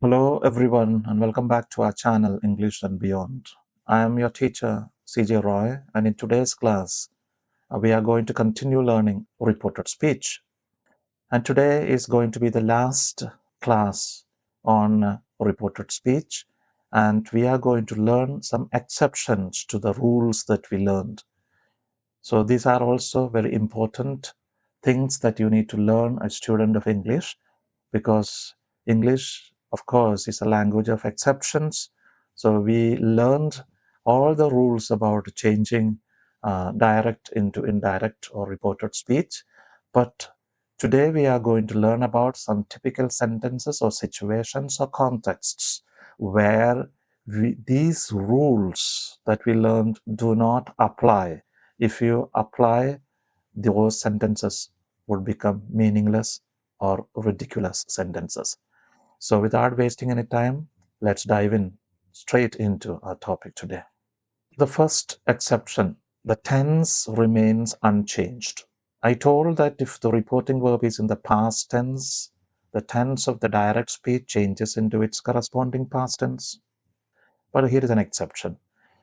Hello, everyone, and welcome back to our channel, English and Beyond. I am your teacher, CJ Roy, and in today's class, we are going to continue learning reported speech. And today is going to be the last class on reported speech, and we are going to learn some exceptions to the rules that we learned. So these are also very important things that you need to learn as a student of English, because English, of course, is a language of exceptions. So we learned all the rules about changing direct into indirect or reported speech. But today we are going to learn about some typical sentences or situations or contexts where these rules that we learned do not apply. If you apply, those sentences would become meaningless or ridiculous sentences. So without wasting any time, let's dive in straight into our topic today. The first exception, the tense remains unchanged. I told that if the reporting verb is in the past tense, the tense of the direct speech changes into its corresponding past tense. But here is an exception.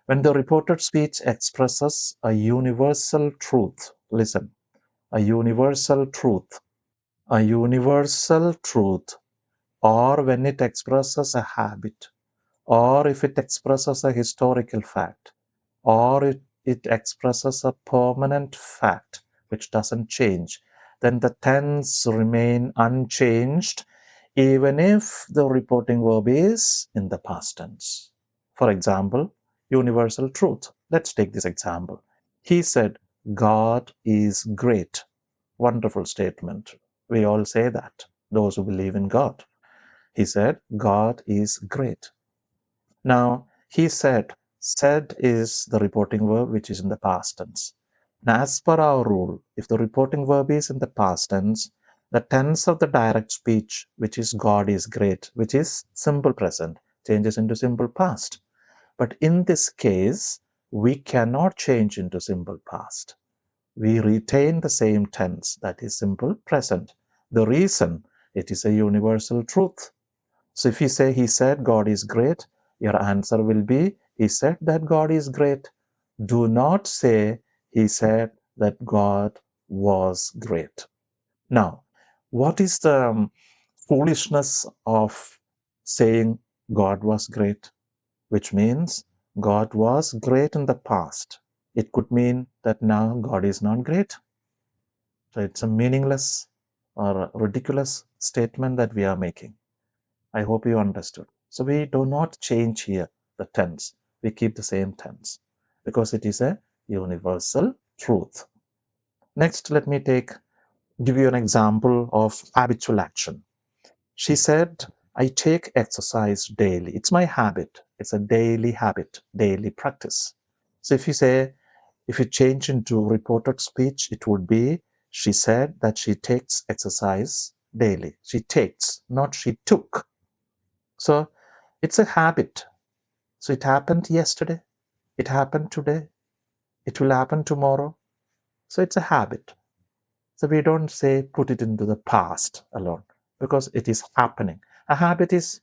When the reported speech expresses a universal truth, listen, a universal truth, or when it expresses a habit, or if it expresses a historical fact, or it expresses a permanent fact which doesn't change, then the tense remain unchanged even if the reporting verb is in the past tense. For example, universal truth. Let's take this example. He said, God is great. Wonderful statement. We all say that, those who believe in God. He said, God is great. Now, he said is the reporting verb which is in the past tense. Now, as per our rule, if the reporting verb is in the past tense, the tense of the direct speech, which is God is great, which is simple present, changes into simple past. But in this case, we cannot change into simple past. We retain the same tense, that is simple present. The reason, it is a universal truth. So if you say, he said God is great, your answer will be, he said that God is great. Do not say, he said that God was great. Now, what is the foolishness of saying God was great? Which means God was great in the past. It could mean that now God is not great. So it's a meaningless or ridiculous statement that we are making. I hope you understood. So we do not change here the tense. We keep the same tense because it is a universal truth. Next, let me give you an example of habitual action. She said, I take exercise daily. It's my habit. It's a daily habit, daily practice. So if you change into reported speech, it would be, she said that she takes exercise daily. She takes, not she took. So it's a habit. So it happened yesterday. It happened today. It will happen tomorrow. So it's a habit. So we don't say put it into the past alone because it is happening. A habit is,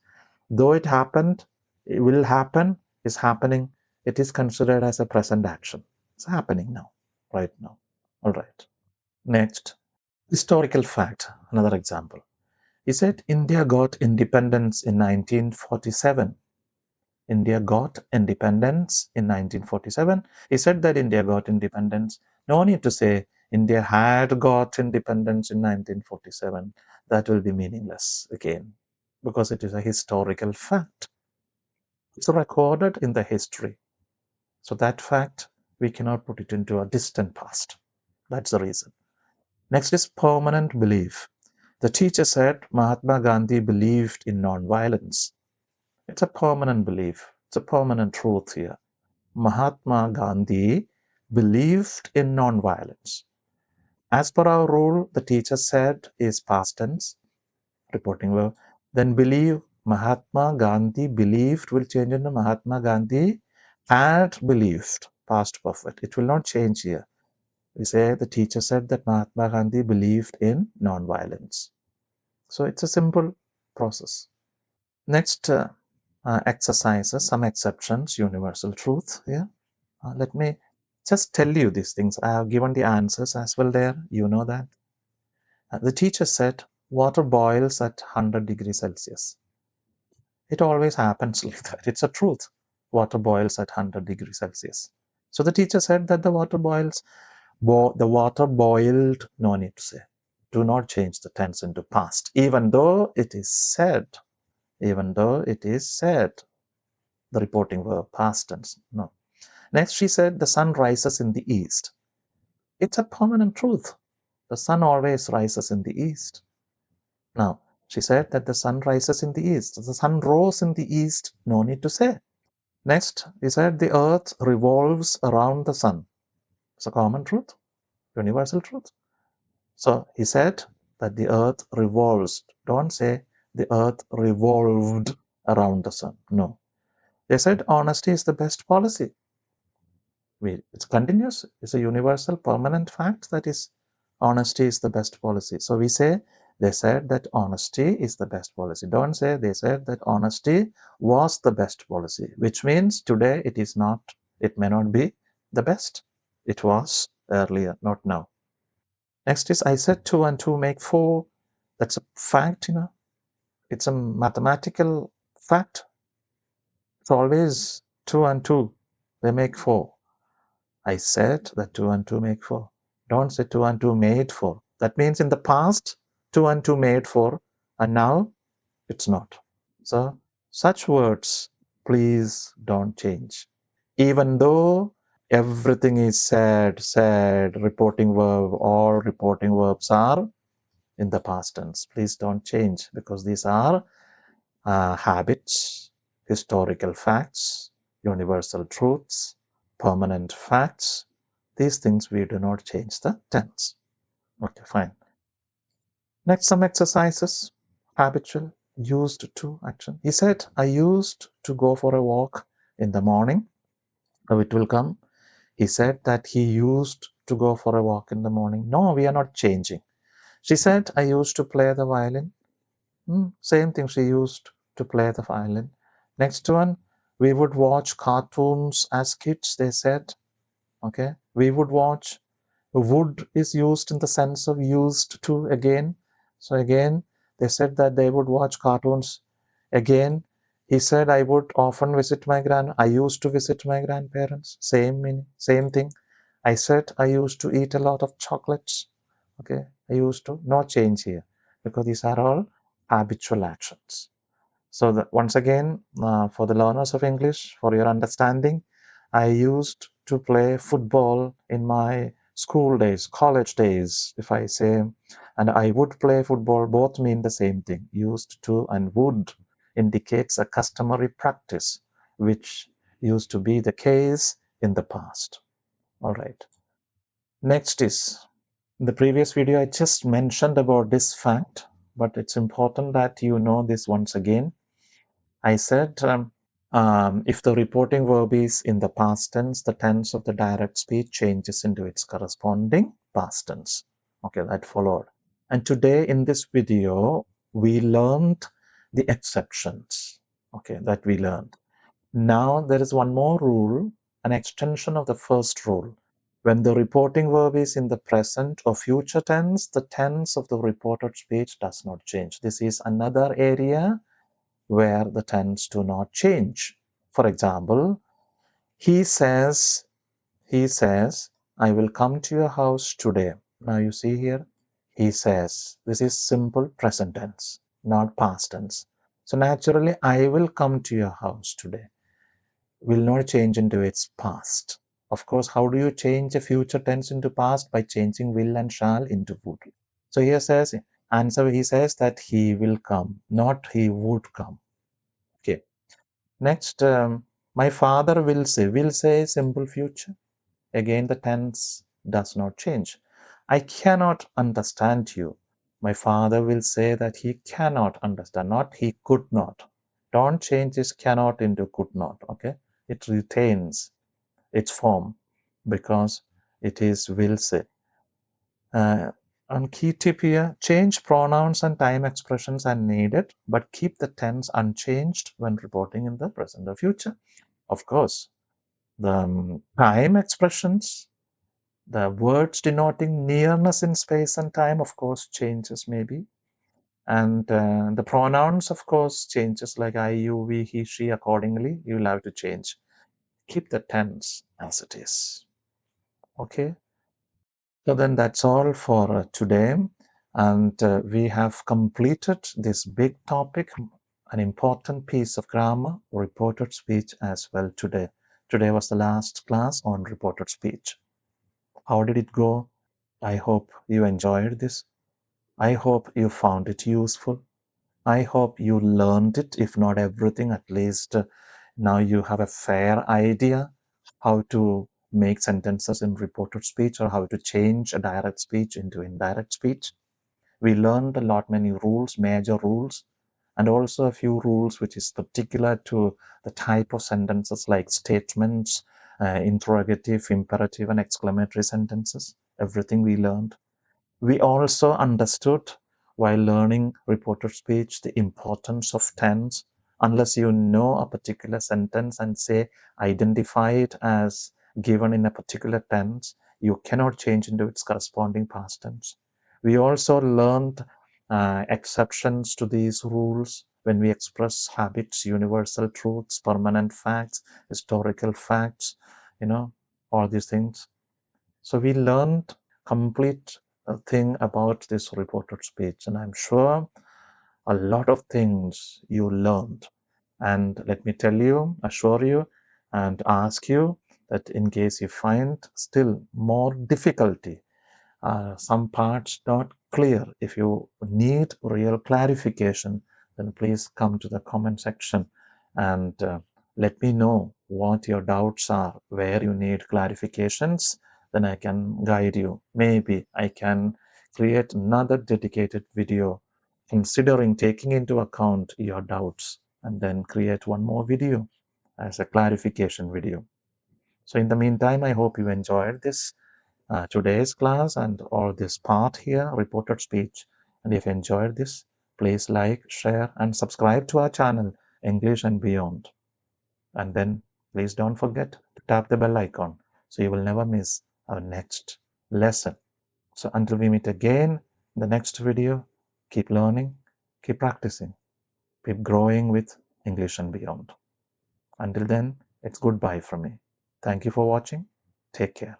though it happened, it will happen, is happening, it is considered as a present action. It's happening now, right now. All right. Next, historical fact, another example. He said India got independence in 1947. India got independence in 1947. He said that India got independence. No need to say India had got independence in 1947. That will be meaningless again because it is a historical fact. It's recorded in the history. So that fact, we cannot put it into a distant past. That's the reason. Next is permanent belief. The teacher said Mahatma Gandhi believed in non-violence. It's a permanent belief. It's a permanent truth here. Mahatma Gandhi believed in non-violence. As per our rule, the teacher said is past tense, reporting verb. Then believe, Mahatma Gandhi believed will change into Mahatma Gandhi had believed, past perfect. It will not change here. We say the teacher said that Mahatma Gandhi believed in non-violence. So it's a simple process. Next exercises, some exceptions, universal truth here. Let me just tell you these things. I have given the answers as well there. You know that. The teacher said water boils at 100 degrees Celsius. It always happens like that. It's a truth. Water boils at 100 degrees Celsius. So the teacher said that the water boils. The water boiled, no need to say. Do not change the tense into past, even though it is said, the reporting verb, past tense. No. Next, she said the sun rises in the east. It's a permanent truth. The sun always rises in the east. Now, she said that the sun rises in the east. The sun rose in the east, no need to say. Next, he said the earth revolves around the sun. It's a common truth, universal truth. So he said that the earth revolves. Don't say the earth revolved around the sun. No. They said honesty is the best policy. It's continuous. It's a universal, permanent fact that is honesty is the best policy. So we say they said that honesty is the best policy. Don't say they said that honesty was the best policy, which means today it is not, it may not be the best. It was earlier, not now. Next is I said 2 and 2 make 4. That's a fact, It's a mathematical fact. It's always 2 and 2. They make 4. I said that 2 and 2 make 4. Don't say 2 and 2 made 4. That means in the past, 2 and 2 made 4, and now it's not. So such words, please don't change. Even though everything is said, reporting verb, all reporting verbs are in the past tense. Please don't change, because these are habits, historical facts, universal truths, permanent facts. These things we do not change the tense. Okay, fine. Next, some exercises. Habitual, used to action. He said, I used to go for a walk in the morning. Now it will come. He said that he used to go for a walk in the morning. No, we are not changing. She said, I used to play the violin. Same thing, she used to play the violin. Next one, we would watch cartoons as kids, they said. Okay, we would watch. Would is used in the sense of used to again. So again, they said that they would watch cartoons. Again, he said, I would often visit I used to visit my grandparents. Same meaning, same thing. I said I used to eat a lot of chocolates. Okay, I used to. No change here, because these are all habitual actions. So once again, for the learners of English, for your understanding, I used to play football in my school days, college days, if I say, and I would play football, both mean the same thing. Used to and would indicates a customary practice, which used to be the case in the past. All right. Next is, in the previous video, I just mentioned about this fact, but it's important that you know this once again. I said if the reporting verb is in the past tense, the tense of the direct speech changes into its corresponding past tense. Okay, that followed. And today in this video, we learned the exceptions. Okay, that we learned. Now there is one more rule, an extension of the first rule. When the reporting verb is in the present or future tense, the tense of the reported speech does not change. This is another area where the tense do not change. For example, he says, I will come to your house today. Now you see here, he says. This is simple present tense, not past tense. So naturally, I will come to your house today will not change into its past. Of course, how do you change a future tense into past? By changing will and shall into would. So here says, answer, he says that he will come, not he would come. Okay. Next, my father will say simple future. Again, the tense does not change. I cannot understand you. My father will say that he cannot understand, not he could not. Don't change this cannot into could not, okay? It retains its form because it is will say. And key tip here, change pronouns and time expressions are needed, but keep the tense unchanged when reporting in the present or future. Of course, the time expressions, the words denoting nearness in space and time, of course, changes maybe. And the pronouns, of course, changes like I, you, we, he, she accordingly. You'll have to change. Keep the tense as it is. Okay? So then that's all for today. And we have completed this big topic, an important piece of grammar, reported speech as well today. Today was the last class on reported speech. How did it go? I hope you enjoyed this. I hope you found it useful. I hope you learned it, if not everything, at least now you have a fair idea how to make sentences in reported speech or how to change a direct speech into indirect speech. We learned a lot many rules, major rules, and also a few rules which is particular to the type of sentences like statements, interrogative, imperative, and exclamatory sentences. Everything we learned. We also understood while learning reported speech the importance of tense. Unless you know a particular sentence and say identify it as given in a particular tense, you cannot change into its corresponding past tense. We also learned exceptions to these rules when we express habits, universal truths, permanent facts, historical facts, all these things. So we learned complete thing about this reported speech, and I'm sure a lot of things you learned. And let me tell you, assure you, and ask you that in case you find still more difficulty, some parts not clear, if you need real clarification, then please come to the comment section and let me know what your doubts are, where you need clarifications. Then I can guide you. Maybe I can create another dedicated video considering taking into account your doubts, and then create one more video as a clarification video. So in the meantime, I hope you enjoyed this today's class and all this part here, reported speech. And if you enjoyed this, please like, share, and subscribe to our channel, English and Beyond. And then please don't forget to tap the bell icon so you will never miss our next lesson. So until we meet again in the next video, keep learning, keep practicing, keep growing with English and Beyond. Until then, it's goodbye from me. Thank you for watching. Take care.